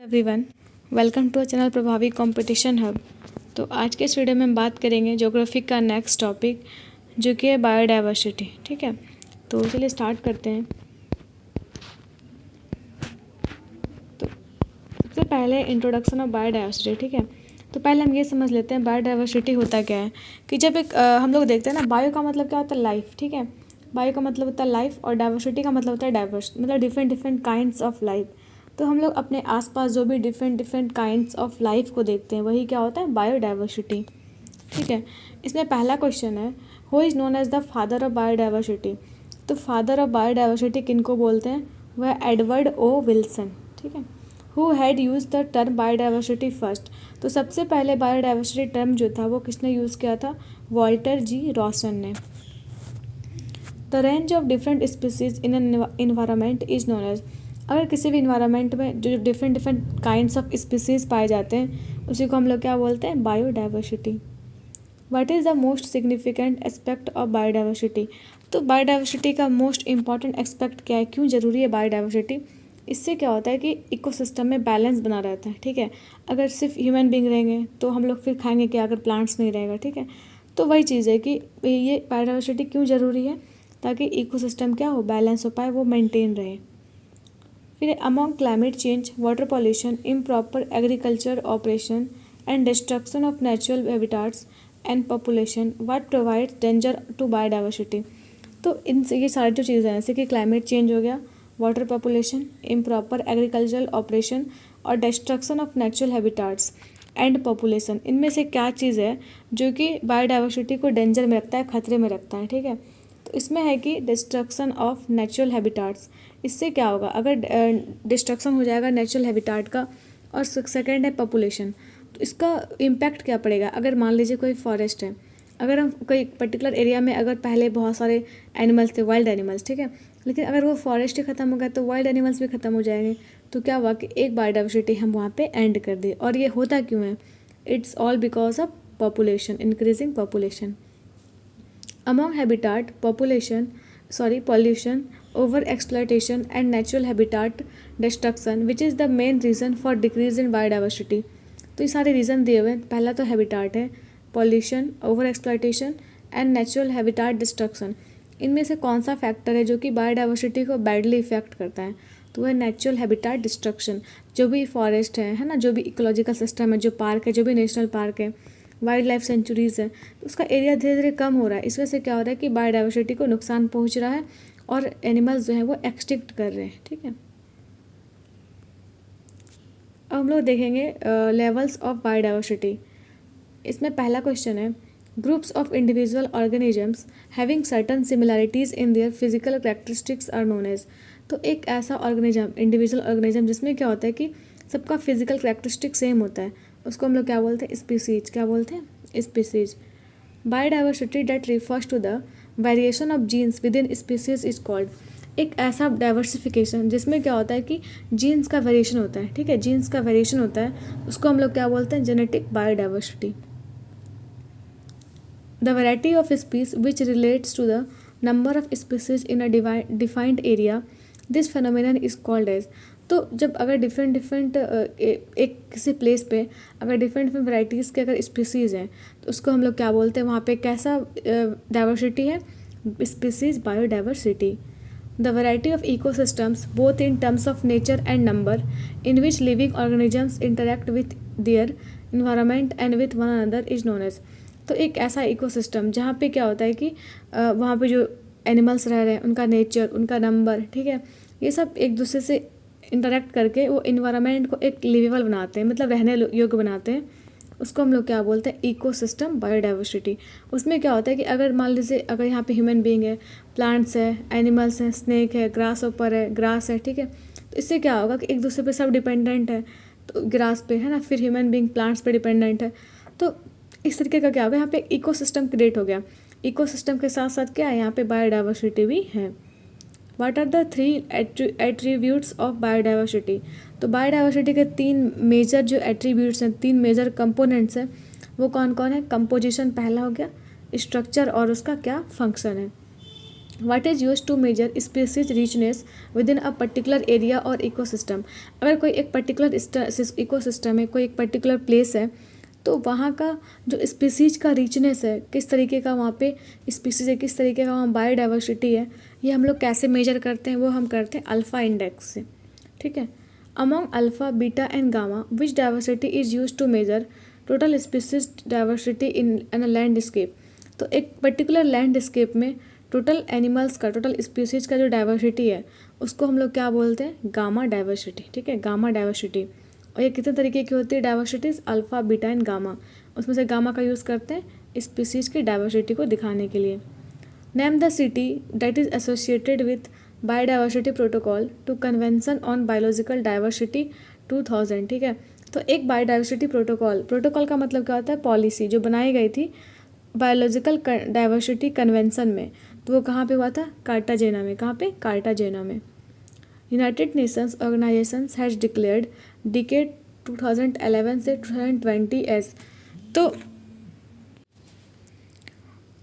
Everyone, welcome to channel प्रभावी competition hub. तो आज के इस वीडियो में हम बात करेंगे ज्योग्राफी का नेक्स्ट टॉपिक जो कि है बायोडाइवर्सिटी। ठीक है, तो चलिए स्टार्ट करते हैं। तो सबसे पहले इंट्रोडक्शन ऑफ बायोडाइवर्सिटी। ठीक है, तो पहले हम ये समझ लेते हैं बायोडाइवर्सिटी होता क्या है। कि जब एक हम लोग देखते हैं ना, बायो का मतलब क्या होता है, लाइफ। ठीक है, बायो का मतलब होता है लाइफ और डाइवर्सिटी का मतलब होता है डाइवर्स, मतलब different different kinds of life. तो हम लोग अपने आसपास जो भी different different kinds of life को देखते हैं वही क्या होता है, बायोडाइवर्सिटी। ठीक है, इसमें पहला क्वेश्चन है, who is known as the father of biodiversity. तो फादर ऑफ बायोडाइवर्सिटी किन को बोलते हैं, वह एडवर्ड ओ विल्सन। ठीक है, who had use the term biodiversity first. तो सबसे पहले बायोडाइवर्सिटी टर्म जो था वो किसने यूज़ किया था, वॉल्टर जी रॉसन ने। The range of different species in an environment is known as. अगर किसी भी इन्वायरमेंट में जो different different kinds of species पाए जाते हैं उसी को हम लोग क्या बोलते हैं, biodiversity. What is the most significant aspect of biodiversity. तो बायोडाइवर्सिटी का मोस्ट इंपॉर्टेंट एस्पेक्ट क्या है, क्यों ज़रूरी है बायोडाइवर्सिटी। इससे क्या होता है कि इकोसिस्टम में बैलेंस बना रहता है। ठीक है, अगर सिर्फ ह्यूमन बींग रहेंगे तो हम लोग फिर खाएंगे क्या, अगर प्लांट्स नहीं रहेगा। ठीक है, तो वही चीज़ है कि ये बायोडाइवर्सिटी क्यों ज़रूरी है, ताकि इकोसिस्टम क्या हो, बैलेंस हो पाए, वो मेंटेन रहे। फिर among climate change, water pollution, improper agriculture operation and destruction of natural habitats and population what provides danger to biodiversity. तो इनसे ये सारी जो चीज़ें हैं, जैसे कि क्लाइमेट चेंज हो गया, water population, improper agricultural operation और destruction of natural habitats and population, इनमें से क्या चीज़ है जो कि बायोडाइवर्सिटी को डेंजर में रखता है, खतरे में रखता है। ठीक है, तो इसमें है कि डिस्ट्रक्शन ऑफ नेचुरल हैबिटाट्स। इससे क्या होगा, अगर डिस्ट्रक्शन हो जाएगा नेचुरल हैबिटाट का, और सेकेंड है पॉपुलेशन, तो इसका इम्पैक्ट क्या पड़ेगा। अगर मान लीजिए कोई फॉरेस्ट है, अगर हम कोई पर्टिकुलर एरिया में अगर पहले बहुत सारे एनिमल्स थे, वाइल्ड एनिमल्स, ठीक है, लेकिन अगर वो फॉरेस्ट ही ख़त्म हो गया तो वाइल्ड एनिमल्स भी ख़त्म हो जाएंगे। तो क्या हुआ कि एक बायोडाइवर्सिटी हम वहाँ पे एंड कर दी। और ये होता क्यों है, it's all because of population, increasing population. Among habitat pollution, over exploitation and natural habitat destruction which is the main reason for decrease in biodiversity। तो ये सारे रीज़न दिए हुए हैं। पहला तो हैबिटाट है, pollution, over exploitation and natural habitat destruction. इनमें से कौन सा फैक्टर है जो कि बायोडाइवर्सिटी को बैडली इफेक्ट करता है, तो वह नेचुरल हैबिटाट डिस्ट्रक्शन। जो भी फॉरेस्ट है ना, जो भी इकोलॉजिकल सिस्टम है, जो पार्क है, जो भी नेशनल पार्क है, वाइल्ड लाइफ सेंचुरीज़ है, तो उसका एरिया धीरे धीरे कम हो रहा है। इस वजह से क्या हो रहा है कि बायोडाइवर्सिटी को नुकसान पहुंच रहा है और एनिमल्स जो है वो एक्सटिंक्ट कर रहे हैं। ठीक है, अब हम लोग देखेंगे लेवल्स ऑफ बायोडाइवर्सिटी। इसमें पहला क्वेश्चन है, groups of individual organisms having certain similarities in their physical characteristics are known as. तो एक ऐसा ऑर्गेनिज्म, इंडिविजुअल ऑर्गेनिज्म, जिसमें क्या होता है कि सबका फिजिकल कैरेक्टरिस्टिक सेम होता है, उसको हम लोग क्या बोलते हैं, स्पीसीज। क्या बोलते हैं, species. Biodiversity that refers to the variation of genes within species is called. एक ऐसा डाइवर्सिफिकेशन जिसमें क्या होता है कि जीन्स का वेरिएशन होता है। ठीक है, जीन्स का वेरिएशन होता है, उसको हम लोग क्या बोलते हैं, genetic biodiversity. The variety of species which relates to the number of species in a defined area, this phenomenon is called as. तो जब अगर डिफरेंट डिफरेंट एक किसी प्लेस पे अगर डिफरेंट डिफरेंट वैराइटीज़ के अगर स्पीसीज़ हैं तो उसको हम लोग क्या बोलते हैं, वहाँ पे कैसा डाइवर्सिटी है, species biodiversity. The variety of ecosystems both in terms of nature and number in which living organisms interact with their environment and with one another is known as. तो एक ऐसा इकोसिस्टम जहाँ पे क्या होता है कि वहाँ पे जो एनिमल्स रह रहे हैं उनका नेचर, उनका नंबर, ठीक है, ये सब एक दूसरे से इंटरेक्ट करके वो इन्वायरमेंट को एक लिवेबल बनाते हैं, मतलब रहने योग्य बनाते हैं। उसको हम लोग क्या बोलते हैं, इकोसिस्टम बायोडाइवर्सिटी। उसमें क्या होता है कि अगर मान लीजिए अगर यहाँ पे ह्यूमन बीइंग है, प्लांट्स है, एनिमल्स हैं, स्नेक है, ग्रास ऊपर है, ग्रास है, ठीक है, तो इससे क्या होगा कि एक दूसरे पे सब डिपेंडेंट है। तो ग्रास पे है ना, फिर ह्यूमन बीइंग प्लांट्स पे डिपेंडेंट है। तो इस तरीके का क्या होगा, यहाँ पे इकोसिस्टम क्रिएट हो गया। इकोसिस्टम के साथ साथ क्या है, यहाँ पे बायोडाइवर्सिटी भी है। What are the 3 attributes of biodiversity. तो बायोडाइवर्सिटी के 3 मेजर जो एट्रीब्यूट्स हैं, 3 मेजर कंपोनेंट्स हैं, वो कौन कौन है। कंपोजिशन पहला हो गया, स्ट्रक्चर और उसका क्या फंक्शन है। What is used to measure species richness within a particular area or ecosystem. अगर कोई एक पर्टिकुलर इकोसिस्टम है, कोई एक पर्टिकुलर प्लेस है, तो वहाँ का जो स्पीसीज का रिचनेस है, किस तरीके का वहाँ पे स्पीसीज है, किस तरीके का वहाँ बायोडाइवर्सिटी है, ये हम लोग कैसे मेजर करते हैं, वो हम करते हैं अल्फ़ा इंडेक्स से। ठीक है। Among alpha, beta and gamma which diversity is used to measure total species diversity in a landscape. तो एक पर्टिकुलर लैंडस्केप में टोटल एनिमल्स का, टोटल स्पीसीज का जो डाइवर्सिटी है, उसको हम लोग क्या बोलते हैं, गामा डाइवर्सिटी। ठीक है, गामा डाइवर्सिटी। और ये कितने तरीके की होती है diversities, alpha, beta and gamma. उसमें से गामा का यूज़ करते हैं स्पीसीज की डाइवर्सिटी को दिखाने के लिए। Name the city that is associated with biodiversity protocol to convention on biological diversity 2000। ठीक है, तो एक बायोडाइवर्सिटी प्रोटोकॉल का मतलब क्या होता है, पॉलिसी जो बनाई गई थी बायोलॉजिकल डाइवर्सिटी कन्वेंशन में। तो वो कहाँ पे हुआ था, कार्टाजेना में। कहाँ पे, कार्टाजेना में। United Nations organisations has declared decade 2011 से 2020 एज।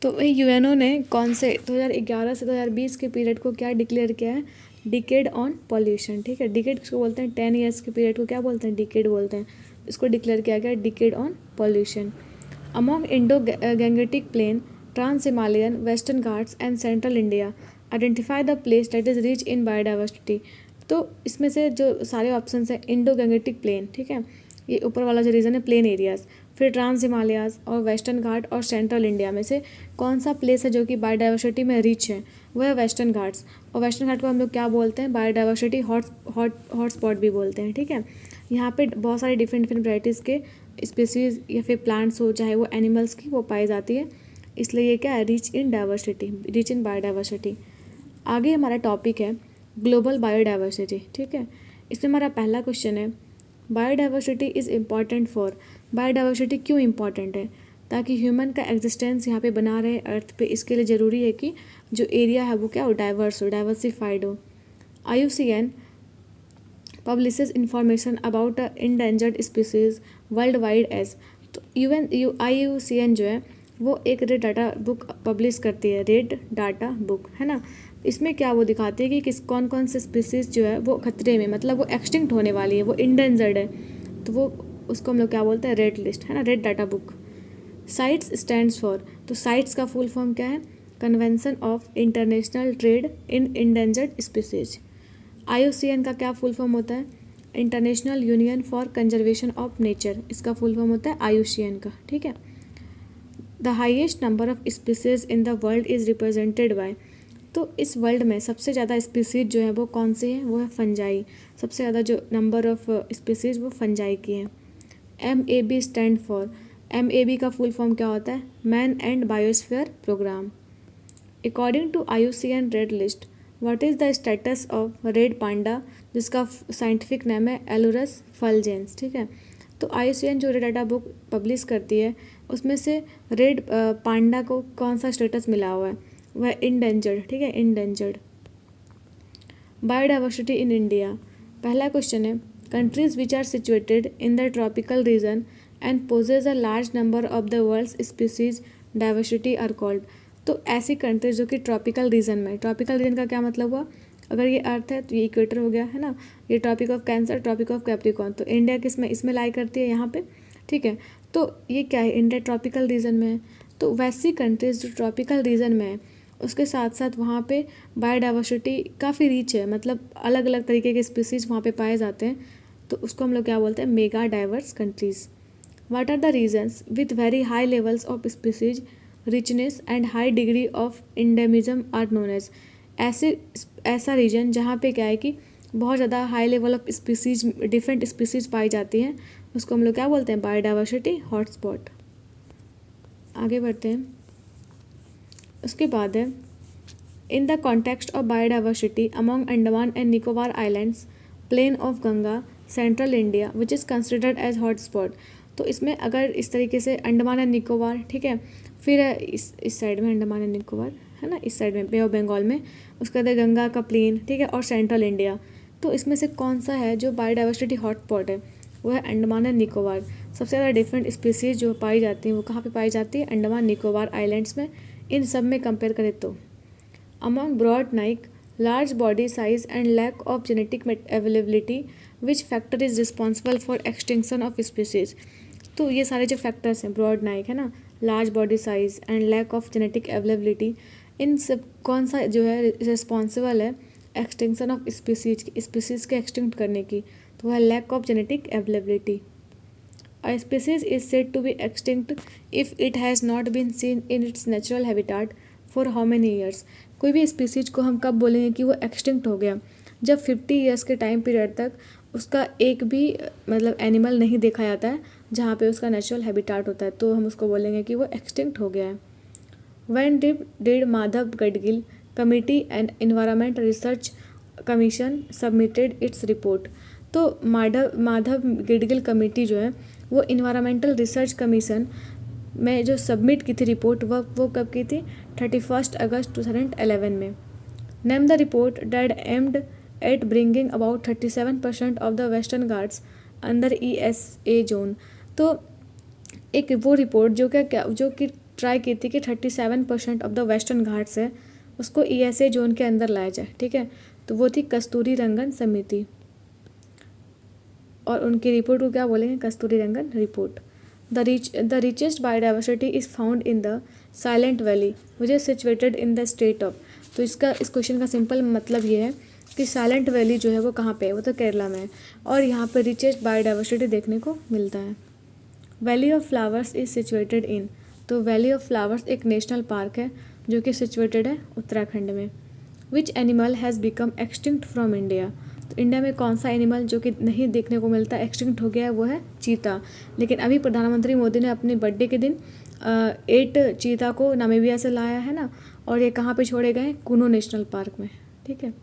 तो यूएनओ ने कौन से 2011 से 2020 के पीरियड को क्या डिक्लेयर किया है, डिकेड ऑन पॉल्यूशन। ठीक है, डिकेड किसको बोलते हैं, 10 ईयर्स के पीरियड को क्या बोलते हैं, डिकेड बोलते हैं। इसको डिक्लेयर किया गया decade on pollution. Among Indo Gangetic plain, trans Himalayan, western Ghats and central India identify the place that is rich in biodiversity. तो इसमें से जो सारे ऑप्शन हैं, इंडो गैंगेटिक प्लेन, ठीक है, ये ऊपर वाला जो रीजन है प्लेन एरियाज़, फिर ट्रांस हिमालयाज़ और वेस्टर्न घाट और सेंट्रल इंडिया में से कौन सा प्लेस है जो कि बायोडाइवर्सिटी में रिच है, वह है वेस्टर्न घाट्स। और वेस्टर्न घाट को हम लोग क्या बोलते हैं, बायोडाइवर्सिटी हॉट स्पॉट भी बोलते हैं। ठीक है, यहाँ पे बहुत सारे डिफरेंट वैराइटीज़ के स्पीसीज या फिर प्लांट्स हो, चाहे वो एनिमल्स की, वो पाई जाती है। इसलिए ये क्या है, rich in diversity, rich in biodiversity. आगे हमारा टॉपिक है ग्लोबल बायोडाइवर्सिटी। ठीक है, इसमें हमारा पहला क्वेश्चन है, biodiversity is important for. Biodiversity क्यों इम्पॉर्टेंट है, ताकि ह्यूमन का एग्जिस्टेंस यहाँ पे बना रहे अर्थ पे। इसके लिए ज़रूरी है कि जो एरिया है वो क्या हो, डाइवर्स हो, डाइवर्सिफाइड हो। IUCN publishes information about a endangered species world wide as. तो IUCN जो है वो एक रेड डाटा बुक पब्लिश करती है, रेड डाटा बुक, है ना। इसमें क्या वो दिखाती है कि कौन कौन से स्पीसीज जो है वो खतरे में, मतलब वो एक्सटिंक्ट होने वाली है, वो इंडेंजर्ड है। तो वो उसको हम लोग क्या बोलते हैं, रेड लिस्ट, है ना, red data book. Sites stands for, तो साइट्स का फुल फॉर्म क्या है, convention of international trade in endangered species. IUCN का क्या फुल फॉर्म होता है, international union for conservation of nature. इसका फुल फॉर्म होता है IUCN का। ठीक है। The highest number of species in the world is represented by. तो इस वर्ल्ड में सबसे ज़्यादा स्पीसीज जो है वो कौन से हैं, वो है फंजाई। सबसे ज़्यादा जो नंबर ऑफ स्पीसीज वो फंजाई की हैं। MAB स्टैंड फॉर, MAB का फुल फॉर्म क्या होता है, man and biosphere program. According to IUCN red list, what is the status of red panda, जिसका साइंटिफिक नेम है एलुरस फल्जेंस। ठीक है, तो IUCN जो रेड डाटा बुक पब्लिश करती है उसमें से रेड पांडा को कौन सा स्टेटस मिला हुआ है, वह इंडेंजर्ड। ठीक है, इंडेंजर्ड। बायोडाइवर्सिटी इन इंडिया, पहला क्वेश्चन है, countries which are situated in the tropical region and possess a large number of the world's species diversity are called. तो ऐसी कंट्रीज जो कि ट्रॉपिकल रीजन में, ट्रॉपिकल रीजन का क्या मतलब हुआ, अगर ये अर्थ है तो ये इक्वेटर हो गया, है ना, ये tropic of cancer, tropic of Capricorn, तो इंडिया किस में, इसमें लाई करती है, यहाँ पे। ठीक है, तो ये क्या है, इंडिया ट्रॉपिकल रीजन में है। तो वैसी कंट्रीज जो ट्रॉपिकल रीजन में है, उसके साथ साथ वहाँ पे बायोडाइवर्सिटी काफ़ी रिच है, मतलब अलग अलग तरीके के स्पीसीज वहाँ पे पाए जाते हैं। तो उसको हम लोग क्या बोलते हैं, mega diverse countries. What are the regions with very high levels of species richness and high degree of endemism are known as. ऐसा रीजन जहाँ पे क्या है कि बहुत ज़्यादा high level of species, different species पाई जाती हैं, उसको हम लोग क्या बोलते हैं, बायोडाइवर्सिटी हॉटस्पॉट। आगे बढ़ते हैं, उसके बाद है, in the context of biodiversity among Andaman and Nicobar islands, plain of Ganga, central India which is considered as hotspot. तो इसमें अगर इस तरीके से अंडमान एंड निकोबार, ठीक है, फिर इस साइड में अंडमान एंड निकोबार, है ना, इस साइड में बे ऑफ बंगाल में, उसके बाद गंगा का प्लेन, ठीक है, और सेंट्रल इंडिया। तो इसमें से कौन सा है जो बायोडाइवर्सिटी हॉटस्पॉट है, वो है अंडमान एंड निकोबार। सबसे ज़्यादा डिफरेंट स्पीसीज जो पाई जाती हैं वो कहाँ पे पाई जाती है, अंडमान निकोबार आइलैंड्स में। इन सब में कंपेयर करें तो Among broad Nike, large body size and lack of genetic availability, which factor is responsible for extinction of species? तो ये सारे जो फैक्टर्स हैं, ब्रॉड नाइक है ना, large body size and lack of genetic availability, इन सब कौन सा जो है रिस्पॉन्सिबल है एक्सटिंक्शन ऑफ स्पीसीज़ के एक्सटिंक्ट करने की? तो वह lack of genetic availability. A species is said to be extinct if it has not been seen in its natural habitat for how many years? कोई भी स्पीसीज को हम कब बोलेंगे कि वो एक्सटिंक्ट हो गया? जब 50 ईयर्स के टाइम पीरियड तक उसका एक भी मतलब एनिमल नहीं देखा जाता है जहाँ पे उसका नेचुरल हैबिटाट होता है, तो हम उसको बोलेंगे कि वो एक्सटिंक्ट हो गया है. When did Madhav Gadgil Committee and Environment Research Commission submitted its report? तो माधव गिडगिल कमेटी जो है वो इन्वायरमेंटल रिसर्च कमीशन में जो सबमिट की थी रिपोर्ट, वो कब की थी? 31 अगस्त 2011 में. Name the report that aimed at bringing about 37% of the western Ghats under ESA zone. तो एक वो रिपोर्ट जो कि ट्राई की थी कि 37% ऑफ द वेस्टर्न घाट्स है उसको ESA जोन के अंदर लाया जाए. ठीक है, तो वो थी कस्तूरी रंगन समिति, और उनकी रिपोर्ट को क्या बोलेंगे? Kasturi Rangan report. The richest biodiversity is found in the Silent Valley which is situated in the state of. तो इस क्वेश्चन का सिंपल मतलब ये है कि साइलेंट वैली जो है वो कहाँ पे है? वो तो केरला में है, और यहाँ पे रिचेस्ट बायोडाइवर्सिटी देखने को मिलता है. Valley of flowers is situated इन. तो वैली ऑफ फ्लावर्स एक नेशनल पार्क है जो कि सिचुएटेड है उत्तराखंड में. Which animal has become extinct from India. तो इंडिया में कौन सा एनिमल जो कि नहीं देखने को मिलता, एक्सटिंक्ट हो गया है, वो है चीता. लेकिन अभी प्रधानमंत्री मोदी ने अपने बर्थडे के दिन 8 चीता को नामीबिया से लाया है ना, और ये कहाँ पे छोड़े गए? कुनो नेशनल पार्क में. ठीक है.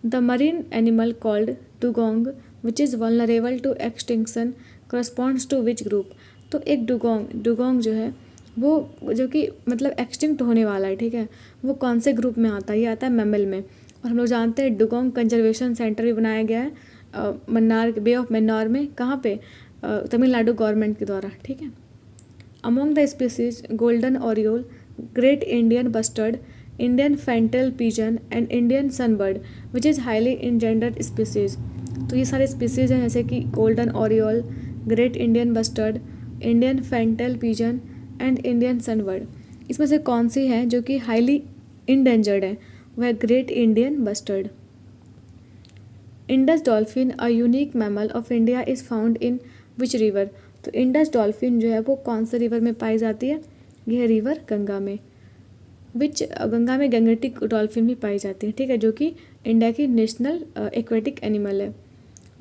The marine animal called dugong which is vulnerable to extinction corresponds to which group. तो एक डुगोंग जो है वो जो कि मतलब एक्सटिंक्ट होने वाला है, ठीक है, वो कौन से ग्रुप में आता है? ये आता है मैमल में. और हम लोग जानते हैं डुगोंग कंजर्वेशन सेंटर भी बनाया गया है मन्नार, बे ऑफ मन्नार में. कहाँ पे? तमिलनाडु गवर्नमेंट के द्वारा. ठीक है. Among the species golden oriole, great Indian bustard, Indian fantail pigeon and Indian sunbird which is highly endangered species. तो ये सारे स्पीसीज हैं जैसे कि golden oriole, great Indian bustard, Indian fantail pigeon and Indian sunbird. इसमें से कौन सी है जो कि हाईली इंडेंजर्ड है? वह great Indian bustard. Indus dolphin a unique mammal of India is found in which river. तो इंडस डॉल्फिन जो है वो कौन से रिवर में पाई जाती है? यह रिवर गंगा में. गंगा में गंगेटिक डॉल्फिन भी पाई जाती है. ठीक है, जो कि इंडिया की नेशनल एक्वेटिक एनिमल है.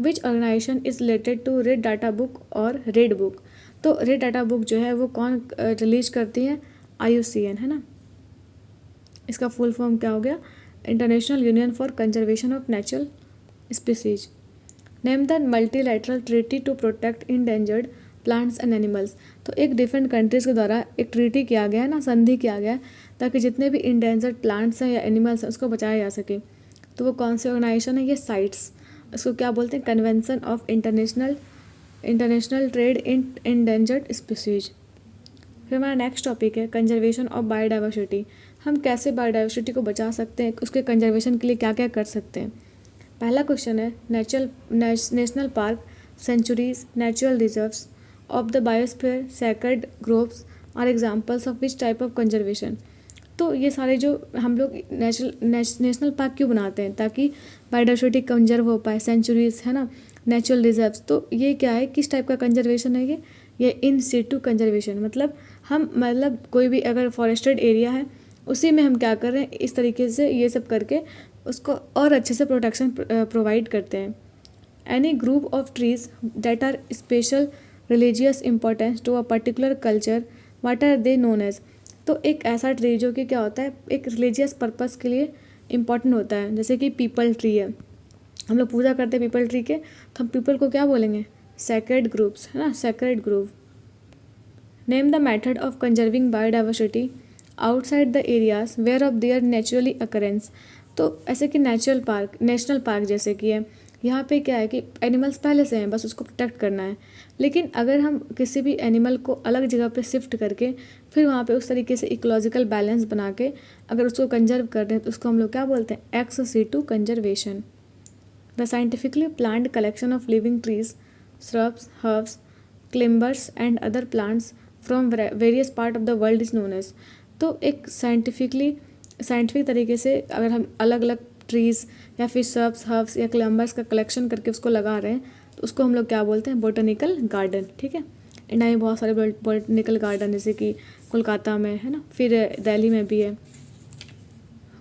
Which organisation is related to red data book और रेड बुक. तो रेड डाटा बुक जो है वो कौन रिलीज करती है? IUCN है ना. इसका फुल फॉर्म क्या हो गया? International union for conservation of natural species. Name the multilateral treaty to protect endangered plants and animals. तो एक डिफरेंट कंट्रीज़ के द्वारा एक ट्रीटी किया गया है ना, संधि किया गया है, ताकि जितने भी इंडेंजर्ड प्लांट्स हैं या एनिमल्स हैं उसको बचाया जा सके. तो वो कौन सी ऑर्गेनाइजेशन है? ये साइट्स. इसको क्या बोलते हैं? Convention of international trade in endangered species. फिर हमारा नेक्स्ट टॉपिक है कंजर्वेशन ऑफ बायोडाइवर्सिटी. हम कैसे बायोडाइवर्सिटी को बचा सकते हैं, उसके कंजर्वेशन के लिए क्या क्या कर सकते हैं. पहला क्वेश्चन है national park, sanctuaries, natural reserves of the biosphere, sacred groves are examples of which type of conservation. तो ये सारे जो हम लोग नेशनल पार्क क्यों बनाते हैं? ताकि बायोडाइवर्सिटी कंजर्व हो पाए. सेंचुरीज है ना, नेचुरल रिजर्व्स, तो ये क्या है? किस टाइप का कंजर्वेशन है ये इन सिटू कंजर्वेशन. मतलब कोई भी अगर फॉरेस्टेड एरिया है उसी में हम क्या कर रहे हैं, इस तरीके से ये सब करके उसको और अच्छे से प्रोटेक्शन प्रोवाइड करते हैं. Any group of trees that are special religious importance to a particular culture, what are they known as. तो एक ऐसा ट्री जो कि क्या होता है, एक रिलीजियस पर्पस के लिए इम्पॉर्टेंट होता है, जैसे कि पीपल ट्री है, हम लोग पूजा करते हैं पीपल ट्री के, तो हम पीपल को क्या बोलेंगे? सैक्रेड ग्रुप्स है ना, sacred group. Name the method of conserving biodiversity outside the areas where of their naturally occurrence. तो ऐसे कि नेशनल पार्क जैसे कि है, यहाँ पे क्या है कि एनिमल्स पहले से हैं, बस उसको प्रोटेक्ट करना है। लेकिन अगर हम किसी भी एनिमल को अलग जगह पे शिफ्ट करके फिर वहाँ पे उस तरीके से इकोलॉजिकल बैलेंस बना के अगर उसको कंजर्व कर रहे हैं तो उसको हम लोग क्या बोलते हैं, ex situ conservation. The scientifically planned collection of living trees, shrubs, herbs, climbers and other plants from various part of the world is known as. तो एक साइंटिफिक तरीके से अगर हम अलग अलग ट्रीज़ या फिर श्रब्स, हर्ब्स या क्लैम्बर्स का कलेक्शन करके उसको लगा रहे हैं तो उसको हम लोग क्या बोलते हैं, बोटनिकल गार्डन। ठीक है, इंडिया में बहुत सारे बोटनिकल गार्डन जैसे कि कोलकाता में है ना, फिर दिल्ली में भी है।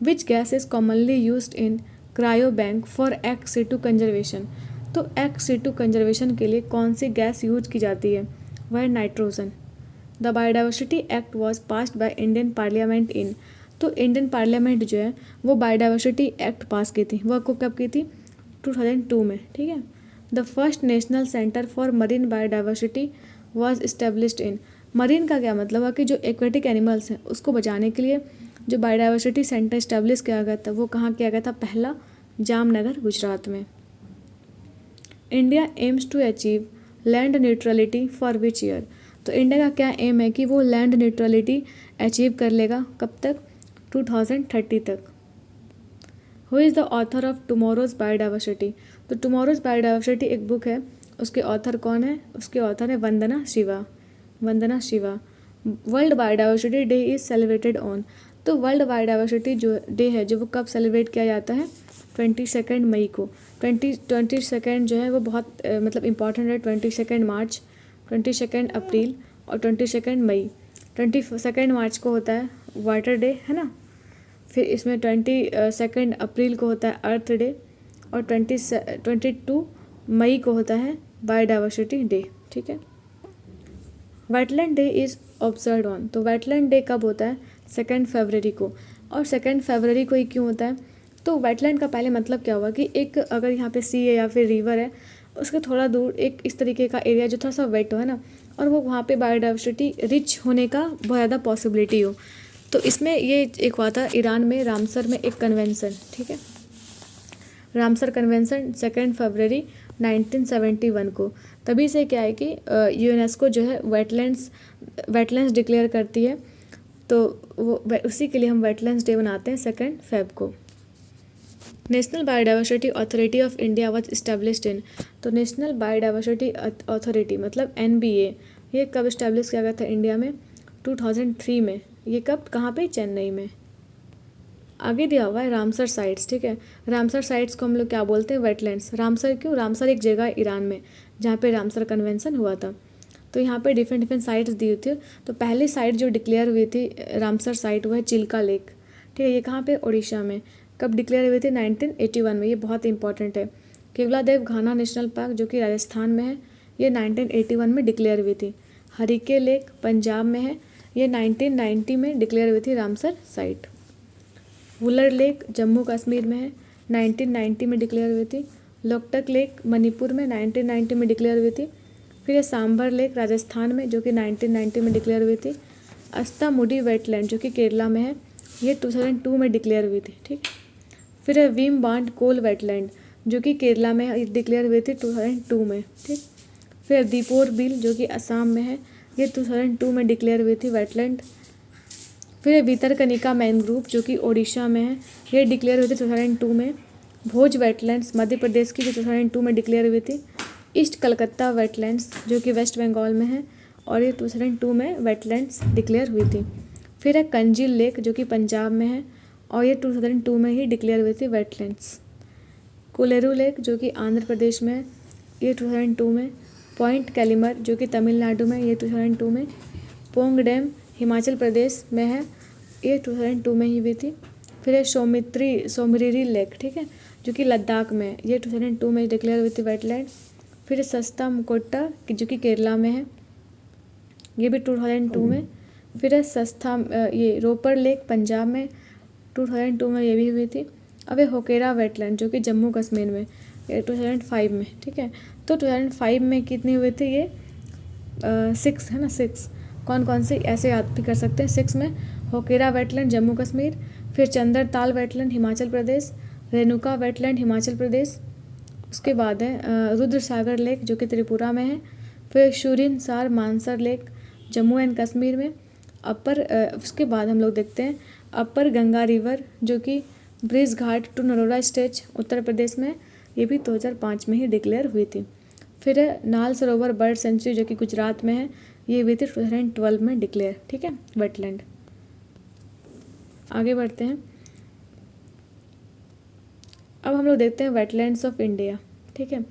Which gas is commonly used in cryo bank for x situ conservation. तो एक्स सिटू कंजर्वेशन के लिए कौन सी गैस यूज की जाती है, वह है nitrogen. The biodiversity act was passed by Indian parliament in. तो इंडियन पार्लियामेंट जो है वो बायोडाइवर्सिटी एक्ट पास की थी, वह को कब की थी, 2002 में। ठीक है, the first national centre for marine biodiversity was established in. Marine का क्या मतलब है कि जो एक्वेटिक एनिमल्स हैं उसको बचाने के लिए जो बायोडाइवर्सिटी सेंटर इस्टेब्लिश किया गया था वो कहाँ किया गया था, पहला जामनगर गुजरात में। India aims to achieve land neutrality for which year. तो इंडिया का क्या एम है कि वो लैंड न्यूट्रलिटी अचीव कर लेगा, कब तक, 2030 तक। Who is the author of tomorrow's biodiversity. तो टुमारोज बायोडाइवर्सिटी एक बुक है, उसके ऑथर कौन है, उसके ऑथर है Vandana Shiva. Vandana Shiva. World biodiversity day is celebrated on. तो वर्ल्ड बायोडाइवर्सिटी जो डे है जो वो कब सेलिब्रेट किया जाता है, 22 मई को। 22 जो है वो बहुत मतलब इम्पॉर्टेंट है, 22 मार्च, 22 अप्रैल और 22 मई। 22 मार्च को होता है वाटर डे, है ना, फिर इसमें 22 अप्रैल को होता है अर्थ डे और 22 मई को होता है बायोडाइवर्सिटी डे। ठीक है, wetland day is observe on. तो वेटलैंड डे कब होता है, 2 फरवरी को। और 2 फरवरी को ही क्यों होता है, तो वेटलैंड का पहले मतलब क्या हुआ कि एक अगर यहाँ पे सी है या फिर रिवर है उसके थोड़ा दूर एक इस तरीके का एरिया जो थोड़ा सा वेट हो, है ना, और वो वहाँ पे बायोडाइवर्सिटी रिच होने का बहुत ज़्यादा पॉसिबिलिटी हो। तो इसमें ये एक हुआ था ईरान में रामसर में एक कन्वेंसन। ठीक है, रामसर कन्वेंसन 2 फरवरी 1971 को। तभी से क्या है कि यूनेस्को जो है वेटलैंड्स डिक्लेयर करती है, तो वो उसी के लिए हम वेटलैंड्स डे मनाते हैं 2 फेब को। National biodiversity authority of India was established in. तो नेशनल बायोडाइवर्सिटी अथॉरिटी मतलब NBA ये कब इस्टेब्लिश किया गया था इंडिया में, 2003 में। ये कब, कहाँ पे, चेन्नई में। आगे दिया हुआ है रामसर साइट्स। ठीक है, रामसर साइट्स को हम लोग क्या बोलते हैं, वेटलैंड्स। रामसर क्यों, रामसर एक जगह ईरान में जहाँ पे रामसर कन्वेंसन हुआ था। तो यहाँ पे डिफरेंट साइट्स दी हुई थी। तो पहली साइट जो डिक्लेयर हुई थी रामसर साइट वो है चिल्का लेक। ठीक है, ये कहाँ पे, उड़ीसा में। कब डिक्लेयर हुई थी, 1981 में। ये बहुत इंपॉर्टेंट है। केवलादेव घाना नेशनल पार्क जो कि राजस्थान में है, ये 1981 में डिक्लेयर हुई थी। हरिके लेक पंजाब में है, ये 1990 में डिक्लेयर हुई थी Ramsar site. Wular lake Jammu Kashmir में है, 1990 में डिक्लेयर हुई थी। लोकटक लेक मणिपुर में 1990 में डिक्लेयर हुई थी। फिर ये सांभर लेक राजस्थान में जो कि 1990 में डिक्लेयर हुई थी। अस्तामुडी वेटलैंड जो कि केरला में है, ये 2002 में डिक्लेयर हुई थी। ठीक, फिर है वीम बांड कोल वेटलैंड जो कि केरला में है, डिक्लेयर हुई थी 2002 में। ठीक, फिर दीपोर बिल जो कि असम में है, ये 2002 में डिक्लेयर हुई थी वेटलैंड। फिर भितरकनिका मैनग्रोव जो कि ओडिशा में है, ये डिक्लेयर हुई थी 2002 में। भोज वेटलैंड्स मध्य प्रदेश की जो 2002 में डिक्लेयर हुई थी। ईस्ट कलकत्ता वेटलैंड्स जो कि वेस्ट बंगाल में है और ये 2002 में वेटलैंड्स डिक्लेयर हुई थी। फिर है कंजिल लेक जो कि पंजाब में है और ये 2002 में ही डिक्लेयर हुई थी वेटलैंड्स। कोलेरू लेक जो कि आंध्र प्रदेश में है, ये 2002 में। पॉइंट कैलिमर जो कि तमिलनाडु में, ये 2002 में। पोंग डैम हिमाचल प्रदेश में है, ये 2002 में ही हुई थी। फिर है सोमरीरी लेक, ठीक है, जो कि लद्दाख में, ये 2002 में डिक्लेयर हुई थी वेटलैंड। फिर सस्ता मुकोट्टा जो कि केरला में है, ये भी 2002 में। फिर है ये रोपर लेक पंजाब में, 2002 में ये भी हुई थी। अब ये होकेरा वेटलैंड जो कि जम्मू कश्मीर में, ये 2005 में। ठीक है, तो 2005 में कितनी हुई थी ये 6 है ना, 6। कौन कौन से ऐसे याद भी कर सकते हैं। 6 में होकेरा वेटलैंड जम्मू कश्मीर, फिर चंदरताल वेटलैंड हिमाचल प्रदेश, रेणुका वेटलैंड हिमाचल प्रदेश, उसके बाद है रुद्र सागर लेक जो कि त्रिपुरा में है। फिर शूरिन सार मानसर लेक जम्मू एंड कश्मीर में। उसके बाद हम लोग देखते हैं अपर गंगा रिवर जो कि Brijghat to Narora stage Uttar Pradesh में, ये भी 2005 में ही डिक्लेयर हुई थी। फिर है नाल सरोवर बर्ड सेंचुरी जो कि गुजरात में है, ये हुई थी 2012 में डिक्लेयर, ठीक है, वेटलैंड। आगे बढ़ते हैं। अब हम लोग देखते हैं वेटलैंड्स ऑफ इंडिया, ठीक है।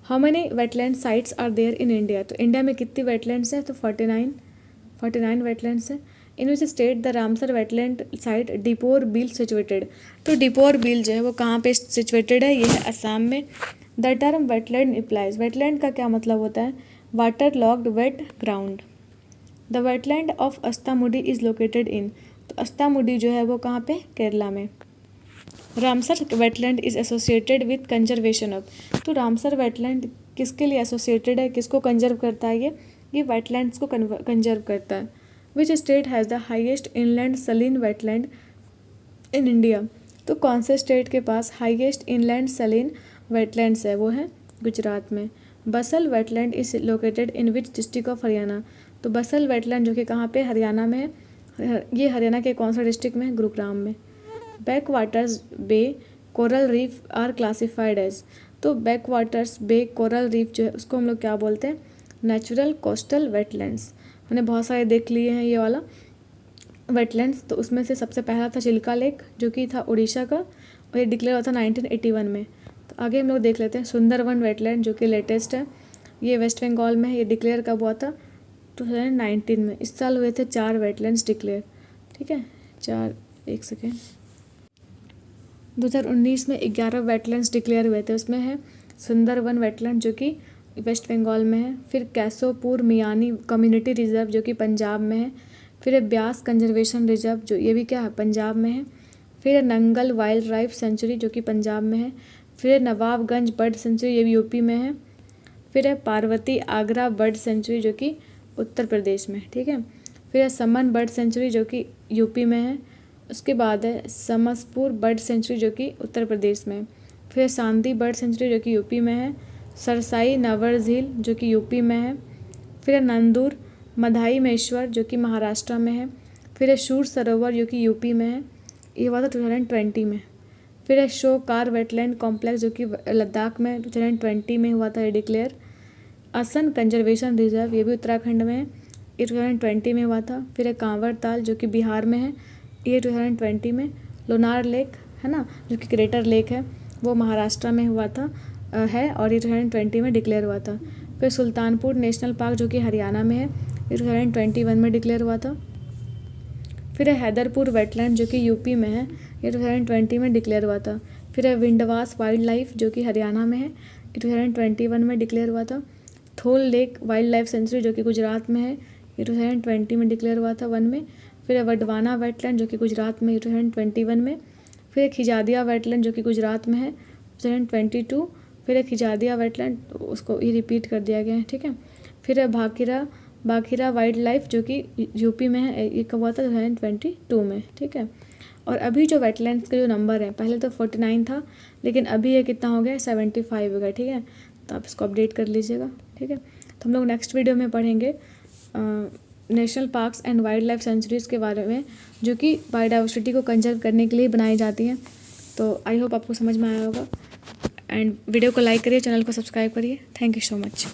How many wetland sites are there in India, तो इंडिया में कितनी वेटलैंड्स हैं, तो 49 वेटलैंड्स हैं। In which state the Ramsar wetland site Deepor Beel situated, तो डिपोर बिल जो है वो कहाँ पे सिचुएटेड है, ये है असम में। The term wetland implies, wetland का क्या मतलब होता है, water locked wet ground. The wetland of Ashtamudi is located in, तो अस्तामुडी जो है वो कहाँ पे, केरला में। Ramsar wetland is associated with conservation of, तो रामसर वेटलैंड किसके लिए एसोसिएटेड है, किसको कंजर्व करता है, ये वेटलैंड्स को कंजर्व करता है। Which state has the highest inland saline wetland in India, तो कौन से स्टेट के पास हाईएस्ट इनलैंड सलीन वेटलैंड्स है, वो है गुजरात में। Basai wetland is located in which district of Haryana, तो बसल वेटलैंड जो कि कहाँ पे, हरियाणा में है, ये हरियाणा के कौन सा डिस्ट्रिक्ट में है, गुरुग्राम में। Back waters bay coral reef are classified as, तो back waters bay coral reef जो है उसको हम लोग क्या बोलते हैं, नेचुरल कोस्टल वेटलैंड्स। मैंने बहुत सारे देख लिए हैं ये वाला वेटलैंड्स, तो उसमें से सबसे पहला था चिल्का लेक जो कि था उड़ीसा का, और ये डिक्लेयर हुआ था 1981 में। तो आगे हम लोग देख लेते हैं सुंदरवन वेटलैंड जो कि लेटेस्ट है, ये वेस्ट बंगाल में है, ये डिक्लेयर कब हुआ था, 2019 में। इस साल हुए थे 4 वेटलैंड्स डिक्लेयर, ठीक है, 4, 1 सेकेंड, 2019 में 11 वेटलैंड्स डिक्लेयर हुए थे, उसमें है सुंदरवन वेटलैंड जो कि वेस्ट बंगाल में है। फिर कैसोपुर मियानी कम्युनिटी रिजर्व जो कि पंजाब में है। फिर है ब्यास कंजर्वेशन रिजर्व जो ये भी क्या है, पंजाब में है। फिर है नंगल वाइल्ड लाइफ सेंचुरी जो कि पंजाब में है। फिर है नवाबगंज बर्ड सेंचुरी, ये भी यूपी में है। फिर है पार्वती आगरा बर्ड सेंचुरी जो कि उत्तर प्रदेश में, ठीक है। फिर है समन बर्ड सेंचुरी जो कि यूपी में है। उसके बाद है समसपुर बर्ड सेंचुरी जो कि उत्तर प्रदेश में। फिर है सांदी बर्ड सेंचुरी जो कि यूपी में है। सरसाई नवर झील जो कि यूपी में है। फिर है नंदूर मधाई महेश्वर जो कि महाराष्ट्र में है। फिर है शूर सरोवर जो कि यूपी में है, ये हुआ था 2020 में। फिर है शोकार वेटलैंड कॉम्प्लेक्स जो कि लद्दाख में 2020 में हुआ था ये डिक्लेयर। असन कंजर्वेशन रिजर्व ये भी उत्तराखंड में है, ये 2020 में हुआ था। फिर है कांवर ताल जो कि बिहार में है, ये 2020 में। लोनार लेक है ना जो कि ग्रेटर लेक है, वो महाराष्ट्र में हुआ था है, और ये 2020 में डिक्लेयर हुआ था। फिर सुल्तानपुर नेशनल पार्क जो कि हरियाणा में है, ये 2021 में डिक्लेयर हुआ था। फिर है हैदरपुर वेटलैंड जो कि यूपी में है, ये 2020 में डिक्लेयर हुआ था। फिर है विंडवास वाइल्ड लाइफ जो कि हरियाणा में है, ये 2021 में डिक्लेयर हुआ था। थोल लेक वाइल्ड लाइफ सेंचुरी जो कि गुजरात में है, ये 2020 में डिक्लेयर हुआ था 1 में। फिर है वडवाना वेटलैंड जो कि गुजरात में, 2021 में। फिर है खिजादिया वेटलैंड जो कि गुजरात में है, 2022। फिर है खिजादिया वेटलैंड, उसको ये रिपीट कर दिया गया है, ठीक है। फिर है बाखीरा वाइल्ड लाइफ जो कि यूपी में है, ये कब हुआ था 2022 में, ठीक है। और अभी जो वेटलैंड्स का जो नंबर है, पहले तो 49 था, लेकिन अभी ये कितना हो गया, 75 हो गया, ठीक है। तो आप इसको अपडेट कर लीजिएगा, ठीक है। तो हम लोग नेक्स्ट वीडियो में पढ़ेंगे national parks and wild life centuries के बारे में, जो कि बायोडाइवर्सिटी को कंजर्व करने के लिए बनाई जाती हैं। तो आई होप आपको समझ में आया होगा, एंड वीडियो को लाइक करिए, चैनल को सब्सक्राइब करिए। Thank you so much.